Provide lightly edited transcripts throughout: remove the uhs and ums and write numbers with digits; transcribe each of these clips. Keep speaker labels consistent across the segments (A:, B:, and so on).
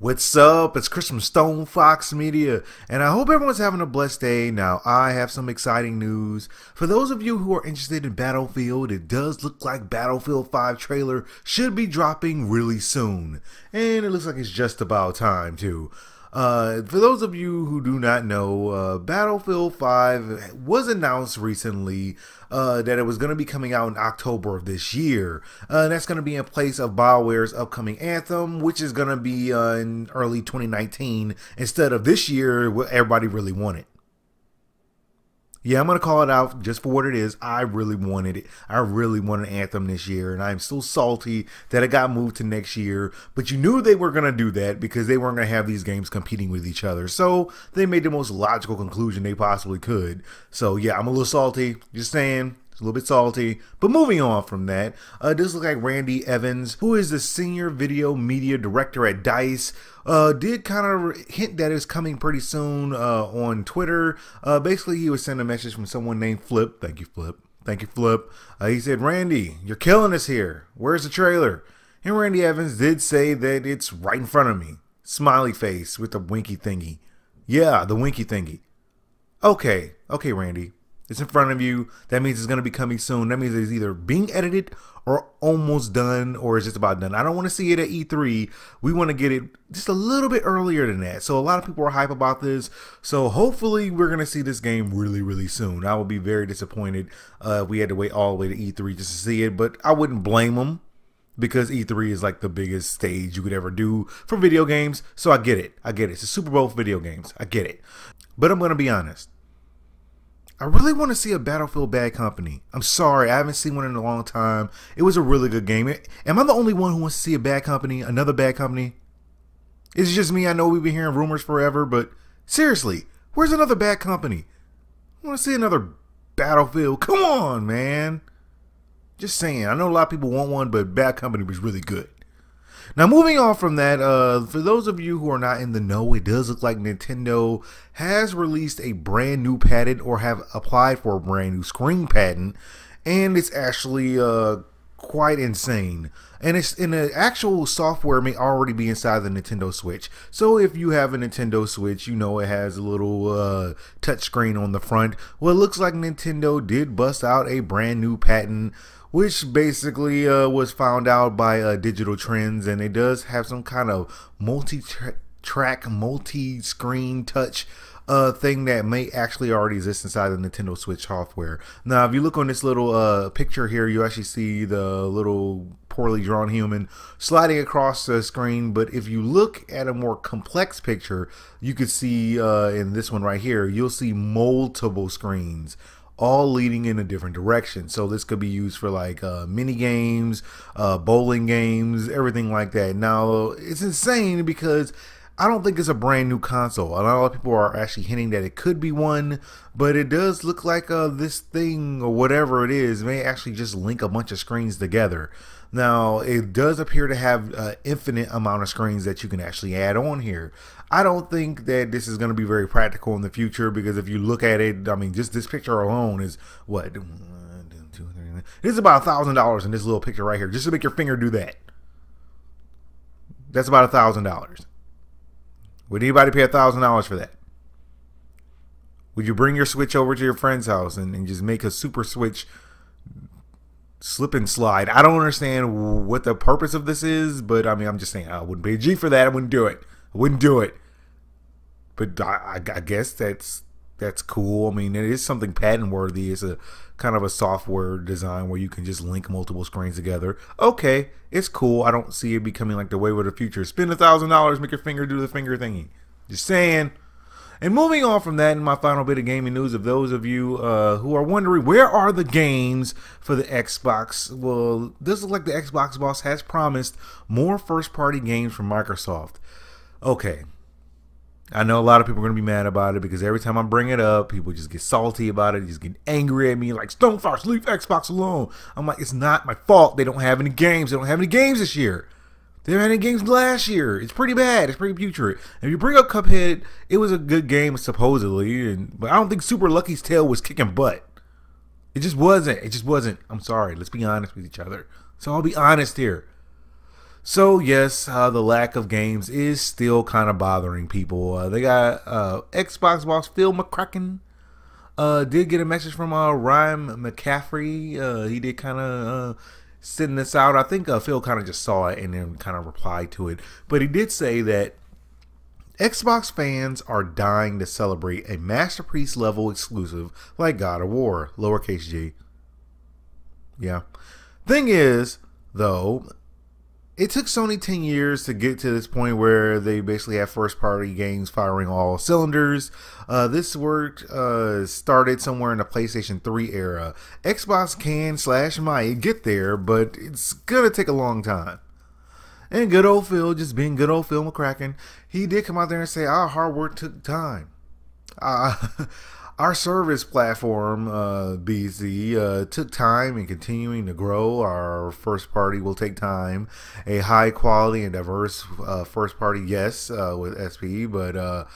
A: What's up? It's Chris from StonefoxMedia, and I hope everyone's having a blessed day. Now, I have some exciting news. For those of you who are interested in Battlefield, it does look like Battlefield 5 trailer should be dropping really soon. And it looks like it's just about time, too. For those of you who do not know, Battlefield 5 was announced recently that it was going to be coming out in October of this year. And that's going to be in place of BioWare's upcoming Anthem, which is going to be in early 2019 instead of this year, what everybody really wanted. Yeah, I'm going to call it out just for what it is. I really wanted it. I really wanted Anthem this year, and I'm so salty that it got moved to next year. But you knew they were going to do that because they weren't going to have these games competing with each other. So they made the most logical conclusion they possibly could. So yeah, I'm a little salty. Just saying. It's a little bit salty. But moving on from that, this looks like Randy Evans, who is the senior video media director at DICE, did kind of hint that it's coming pretty soon on Twitter. Basically, he was sent a message from someone named Flip. Thank you, Flip. Thank you, Flip. He said, "Randy, you're killing us here. Where's the trailer?" And Randy Evans did say that it's right in front of me. Smiley face with the winky thingy. Yeah, the winky thingy. Okay, Randy. It's in front of you. That means it's going to be coming soon. That means it's either being edited or almost done or it's just about done. I don't want to see it at E3. We want to get it just a little bit earlier than that. So a lot of people are hype about this. So hopefully we're going to see this game really, really soon. I would be very disappointed if we had to wait all the way to E3 just to see it. But I wouldn't blame them because E3 is like the biggest stage you could ever do for video games. So I get it. It's a Super Bowl for video games. I get it. But I'm going to be honest. I really want to see a Battlefield Bad Company. I'm sorry, I haven't seen one in a long time. It was a really good game. Am I the only one who wants to see a Bad Company, another Bad Company? It's just me. I know we've been hearing rumors forever, but seriously, where's another Bad Company? I want to see another Battlefield. Come on, man. Just saying. I know a lot of people want one, but Bad Company was really good. Now, moving on from that, for those of you who are not in the know, it does look like Nintendo has released a brand new patent or have applied for a brand new screen patent, and it's actually quite insane. And it's in the actual software may already be inside the Nintendo Switch. So if you have a Nintendo Switch, you know it has a little touch screen on the front. Well, it looks like Nintendo did bust out a brand new patent, which basically was found out by Digital Trends, and it does have some kind of multi-track, multi-screen touch thing that may actually already exist inside the Nintendo Switch software. Now, if you look on this little picture here, you actually see the little poorly drawn human sliding across the screen, but if you look at a more complex picture, you could see in this one right here, you'll see multiple screens all leading in a different direction. So this could be used for like mini games, bowling games, everything like that. Now, it's insane because I don't think it's a brand new console. A lot of people are actually hinting that it could be one, but it does look like this thing or whatever it is may actually just link a bunch of screens together. Now, it does appear to have an infinite amount of screens that you can actually add on here. I don't think that this is going to be very practical in the future because if you look at it, I mean, just this picture alone is what? This is about $1,000 in this little picture right here, just to make your finger do that. That's about $1,000. Would anybody pay $1,000 for that? Would you bring your Switch over to your friend's house and just make a super Switch slip and slide? I don't understand what the purpose of this is, but I mean, I'm just saying I wouldn't pay a G for that. I wouldn't do it. But I guess that's cool. I mean, it is something patent worthy. It's a kind of a software design where you can just link multiple screens together. Okay, it's cool. I don't see it becoming like the wave of the future. Spend $1,000, make your finger do the finger thingy. Just saying. And moving on from that, in my final bit of gaming news, of those of you who are wondering where are the games for the Xbox, well, this looks like the Xbox boss has promised more first-party games from Microsoft. Okay, I know a lot of people are going to be mad about it because every time I bring it up, people just get salty about it, just get angry at me like, "StoneFox, leave Xbox alone." I'm like, it's not my fault. They don't have any games. They don't have any games this year. They didn't have any games last year. It's pretty bad. It's pretty putrid. And if you bring up Cuphead, it was a good game supposedly, but I don't think Super Lucky's Tale was kicking butt. It just wasn't. I'm sorry. Let's be honest with each other. So I'll be honest here. So yes, the lack of games is still kind of bothering people. They got Xbox boss Phil McCracken did get a message from Ryan McCaffrey. He did kind of send this out. I think Phil kind of just saw it and then kind of replied to it. But he did say that Xbox fans are dying to celebrate a Masterpiece level exclusive like God of War, lowercase g. Yeah. Thing is, though, it took Sony 10 years to get to this point where they basically have first-party games firing all cylinders. This work started somewhere in the PlayStation 3 era. Xbox can/might get there, but it's gonna take a long time. And good old Phil, just being good old Phil McCracken, he did come out there and say our hard work took time. Our service platform, BC, took time in continuing to grow. Our first party will take time. A high quality and diverse first party, yes, with SP, but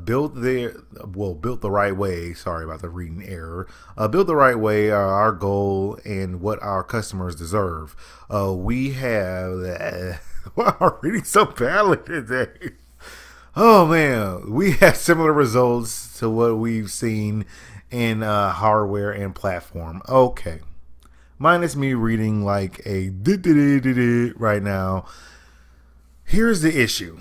A: built the right way. Sorry about the reading error. Built the right way. Our goal and what our customers deserve. We have. Wow, I'm reading so badly today. Oh man, we have similar results to what we've seen in hardware and platform. Okay, minus me reading like a right now. Here's the issue.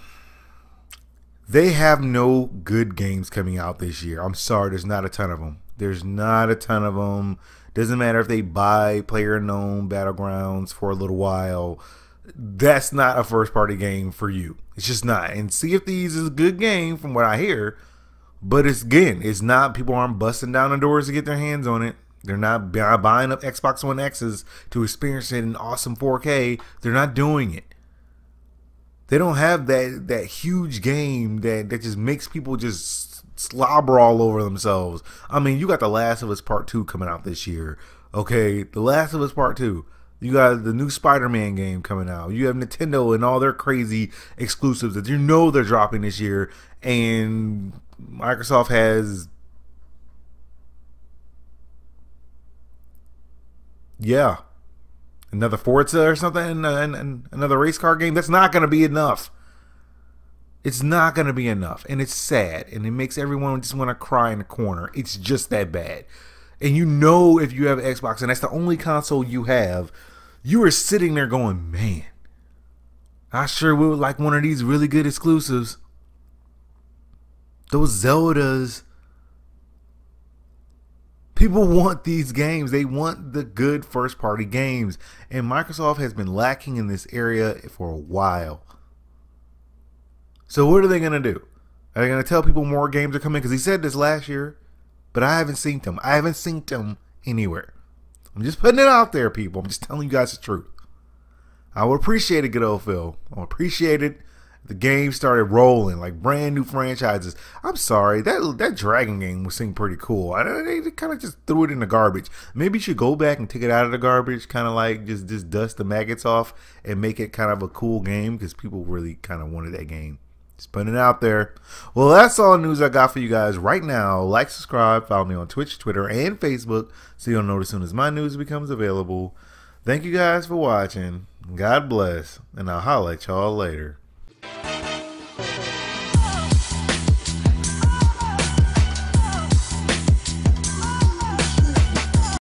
A: They have no good games coming out this year. I'm sorry, there's not a ton of them. There's not a ton of them. Doesn't matter if they buy PlayerUnknown Battlegrounds for a little while. That's not a first party game for you. It's just not. And Sea of Thieves is a good game from what I hear, but it's not. People aren't busting down the doors to get their hands on it. They're not buying up Xbox One X's to experience it in awesome 4K. They're not doing it. They don't have that huge game that just makes people just slobber all over themselves. I mean, you got The Last of Us Part 2 coming out this year. Okay, The Last of Us Part 2. You got the new Spider-Man game coming out. You have Nintendo and all their crazy exclusives that you know they're dropping this year. And Microsoft has, yeah, another Forza or something, and another race car game. That's not going to be enough. It's not going to be enough. And it's sad. And it makes everyone just want to cry in the corner. It's just that bad. And you know if you have Xbox and that's the only console you have, you are sitting there going, man, I sure would like one of these really good exclusives. Those Zeldas. People want these games. They want the good first party games. And Microsoft has been lacking in this area for a while. So what are they going to do? Are they going to tell people more games are coming? Because he said this last year, but I haven't seen them. I haven't seen them anywhere. I'm just putting it out there, people. I'm just telling you guys the truth. I would appreciate it, good old Phil. I would appreciate it if the game started rolling, like brand new franchises. I'm sorry, that Dragon game seemed pretty cool. They kind of just threw it in the garbage. Maybe you should go back and take it out of the garbage, kind of like just dust the maggots off and make it kind of a cool game because people really kind of wanted that game. Just putting it out there. Well, that's all the news I got for you guys right now. Like, subscribe, follow me on Twitch, Twitter, and Facebook so you'll know as soon as my news becomes available. Thank you guys for watching. God bless, and I'll holler at y'all later.